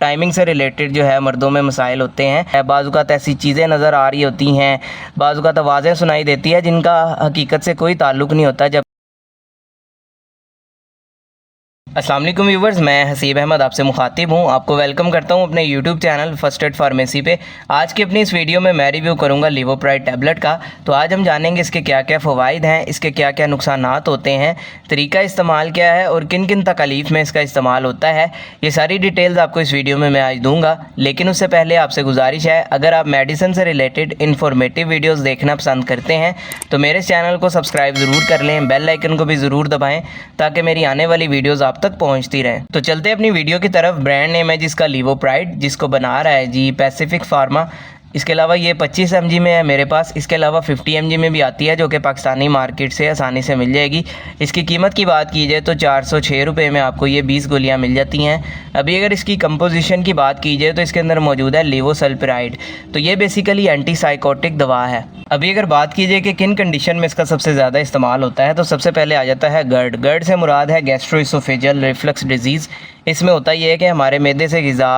Timing से related जो है मर्दों में मसाइल होते हैं। बाज़-औक़ात ऐसी चीज़ें नज़र आ रही होती हैं, बाज़-औक़ात आवाज़ें सुनाई देती है जिनका हकीकत से कोई ताल्लुक़ नहीं होता। जब अस्सलाम वालेकुम व्यूवर्स, मैं हसीब अहमद आपसे मुखातिब हूँ। आपको वेलकम करता हूँ अपने YouTube channel first aid pharmacy पे। आज की अपनी इस वीडियो में मैं रिव्यू करूँगा लिवोप्राइड टैबलेट का। तो आज हम जानेंगे इसके क्या क्या फ़वाइद हैं, इसके क्या क्या नुकसानात होते हैं, तरीका इस्तेमाल क्या है और किन किन तकालीफ में इसका इस्तेमाल होता है। ये सारी डिटेल्स आपको इस वीडियो में मैं आज दूँगा। लेकिन उससे पहले आपसे गुजारिश है, अगर आप मेडिसिन से रिलेटेड इन्फॉर्मेटिव वीडियोज़ देखना पसंद करते हैं तो मेरे चैनल को सब्सक्राइब ज़रूर कर लें, बेल आइकन को भी ज़रूर दबाएँ ताकि मेरी आने वाली वीडियोज़ आप तक पहुंचती रहे। तो चलते हैं अपनी वीडियो की तरफ। ब्रांड नेम है जिसका लिवोप्राइड, जिसको बना रहा है जी पैसिफिक फार्मा। इसके अलावा ये 25 mg में है मेरे पास। इसके अलावा 50 mg में भी आती है जो कि पाकिस्तानी मार्केट से आसानी से मिल जाएगी। इसकी कीमत की बात की जाए तो 406 रुपये में आपको ये 20 गोलियाँ मिल जाती हैं। अभी अगर इसकी कंपोजिशन की बात की जाए तो इसके अंदर मौजूद है लिवोसल्पिराइड। तो ये बेसिकली एंटीसाइकोटिक दवा है। अभी अगर बात की जाए कि किन कंडीशन में इसका सबसे ज़्यादा इस्तेमाल होता है तो सबसे पहले आ जाता है गर्ड। गर्ड से मुराद है गैस्ट्रोइसोफेजियल रिफ्लक्स डिजीज़। इसमें होता ये है कि हमारे मैदे से ग़िज़ा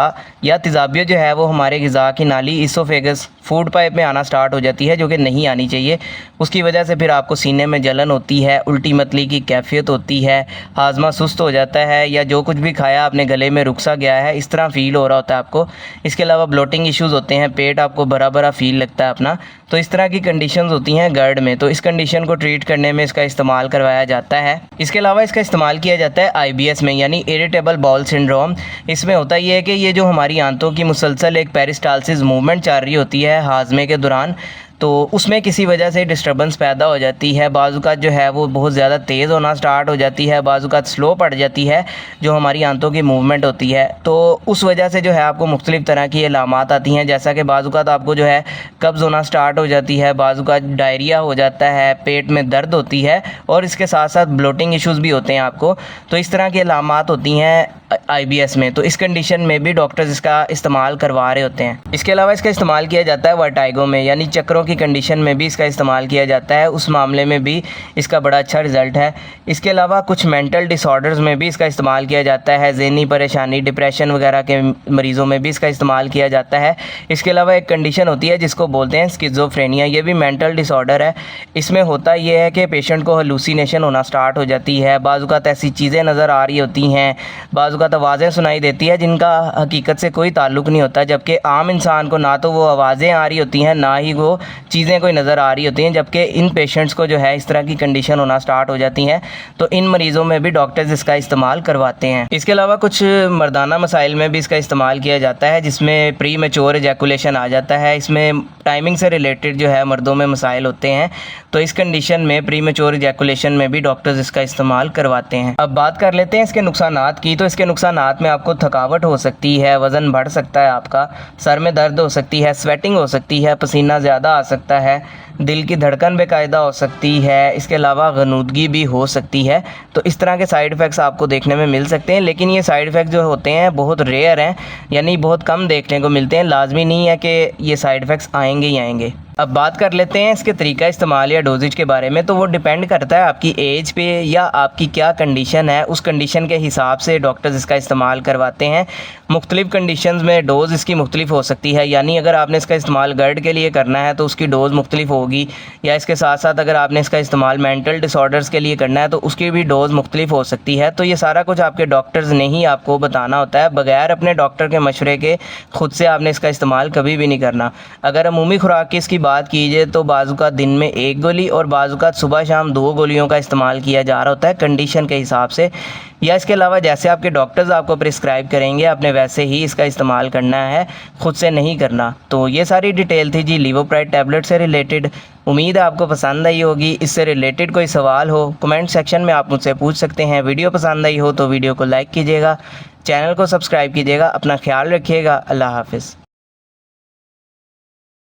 या तेज़ाबियत जो है वो हमारे ग़िज़ा की नाली इसोफेगस फूड पाइप में आना स्टार्ट हो जाती है, जो कि नहीं आनी चाहिए। उसकी वजह से फिर आपको सीने में जलन होती है, उल्टी मतली की कैफियत होती है, हाजमा सुस्त हो जाता है, या जो कुछ भी खाया आपने गले में रुक सा गया है इस तरह फ़ील हो रहा होता है आपको। इसके अलावा ब्लोटिंग इश्यूज़ होते हैं, पेट आपको भरा भरा फ़ील लगता है अपना। तो इस तरह की कंडीशंस होती हैं गर्ड में। तो इस कंडीशन को ट्रीट करने में इसका इस्तेमाल करवाया जाता है। इसके अलावा इसका इस्तेमाल किया जाता है IBS में, यानी इरिटेबल बाउल सिंड्रोम। इसमें होता ये है कि ये जो हमारी आंतों की मुसलसल एक पेरिस्टालसिस मूवमेंट चल रही होती है हाजमे के दौरान, तो उसमें किसी वजह से डिस्टर्बेंस पैदा हो जाती है। बाज़-औक़ात जो है वो बहुत ज़्यादा तेज़ होना स्टार्ट हो जाती है, बाज़-औक़ात स्लो पड़ जाती है जो हमारी आंतों की मूवमेंट होती है। तो उस वजह से जो है आपको मुख्तलिफ़ तरह की अलामात आती हैं, जैसा कि बाज़-औक़ात आपको जो है कब्ज़ होना स्टार्ट हो जाती है, बाज़-औक़ात डायरिया हो जाता है, पेट में दर्द होती है और इसके साथ साथ ब्लोटिंग इश्यूज़ भी होते हैं आपको। तो इस तरह की अलामात होती हैं IBS में। तो इस कंडीशन में भी डॉक्टर्स इसका इस्तेमाल करवा रहे होते हैं। इसके अलावा इसका इस्तेमाल किया जाता है वर्टाइगो में, यानी चक्रों की कंडीशन में भी इसका इस्तेमाल किया जाता है। उस मामले में भी इसका बड़ा अच्छा रिज़ल्ट है। इसके अलावा कुछ मेंटल डिसऑर्डर्स में भी इसका इस्तेमाल किया जाता है। ज़हनी परेशानी, डिप्रेशन वगैरह के मरीज़ों में भी इसका इस्तेमाल किया जाता है। इसके अलावा एक कंडीशन होती है जिसको बोलते हैं स्किज़ोफ्रेनिया। ये भी मेंटल डिसऑर्डर है। इसमें होता ये है कि पेशेंट को हेलुसिनेशन होना स्टार्ट हो जाती है, बाज़-औक़ात ऐसी चीज़ें नज़र आ रही होती हैं, बाज़-औक़ात आवाज़ें सुनाई देती है जिनका हकीकत से कोई ताल्लुक़ नहीं होता। जबकि आम इंसान को ना तो वो आवाज़ें आ रही होती हैं, ना ही वो चीज़ें कोई नज़र आ रही होती हैं। जबकि इन पेशेंट्स को जो है इस तरह की कंडीशन होना स्टार्ट हो जाती हैं। तो इन मरीज़ों में भी डॉक्टर्स इसका इस्तेमाल करवाते हैं। इसके अलावा कुछ मर्दाना मसाइल में भी इसका इस्तेमाल किया जाता है, जिसमें प्री मैच्योर एजैकुलेशन आ जाता है। इसमें टाइमिंग से रिलेटेड जो है मर्दों में मसाइल होते हैं। तो इस कंडीशन में प्री मैच्योर एजैकुलेशन में भी डॉक्टर्स इसका इस्तेमाल करवाते हैं। अब बात कर लेते हैं इसके नुकसानात की। तो इसके नुकसानात में आपको थकावट हो सकती है, वज़न बढ़ सकता है आपका, सर में दर्द हो सकती है, स्वेटिंग हो सकती है, पसीना ज़्यादा आ सकता है, दिल की धड़कन बेकायदा हो सकती है। इसके अलावा गनूदगी भी हो सकती है। तो इस तरह के साइड इफ़ेक्ट्स आपको देखने में मिल सकते हैं। लेकिन ये साइड इफ़ेक्ट जो होते हैं बहुत रेयर हैं, यानी बहुत कम देखने को मिलते हैं। लाजमी नहीं है कि ये साइड इफ़ेक्ट्स आएंगे ही आएंगे। अब बात कर लेते हैं इसके तरीका इस्तेमाल या डोजेज के बारे में। तो वो डिपेंड करता है आपकी एज पे या आपकी क्या कंडीशन है, उस कंडीशन के हिसाब से डॉक्टर्स इसका इस्तेमाल करवाते हैं। मुख्तलिफ़ कंडीशंस में डोज़ इसकी मुख्तलिफ हो सकती है, यानी अगर आपने इसका इस्तेमाल गर्ड के लिए करना है तो उसकी डोज़ मुख्तलिफ होगी, या इसके साथ साथ अगर आपने इसका इस्तेमाल मेंटल डिसऑर्डर्स के लिए करना है तो उसकी भी डोज़ मुख्तलिफ हो सकती है। तो ये सारा कुछ आपके डॉक्टर्स ने ही आपको बताना होता है। बगैर अपने डॉक्टर के मशवरे के खुद से आपने इसका इस्तेमाल कभी भी नहीं करना। अगर अमूमी खुराक की इसकी बात कीजिए तो बाज़-औक़ात दिन में 1 गोली और बाज़-औक़ात सुबह शाम 2 गोलियों का इस्तेमाल किया जा रहा होता है कंडीशन के हिसाब से। या इसके अलावा जैसे आपके डॉक्टर्स आपको प्रिस्क्राइब करेंगे आपने वैसे ही इसका इस्तेमाल करना है, खुद से नहीं करना। तो ये सारी डिटेल थी जी लिवोप्राइड टैबलेट से रिलेटेड। उम्मीद है आपको पसंद आई होगी। इससे रिलेटेड कोई सवाल हो कमेंट सेक्शन में आप मुझसे पूछ सकते हैं। वीडियो पसंद आई हो तो वीडियो को लाइक कीजिएगा, चैनल को सब्सक्राइब कीजिएगा। अपना ख्याल रखिएगा। अल्लाह हाफ़िज़।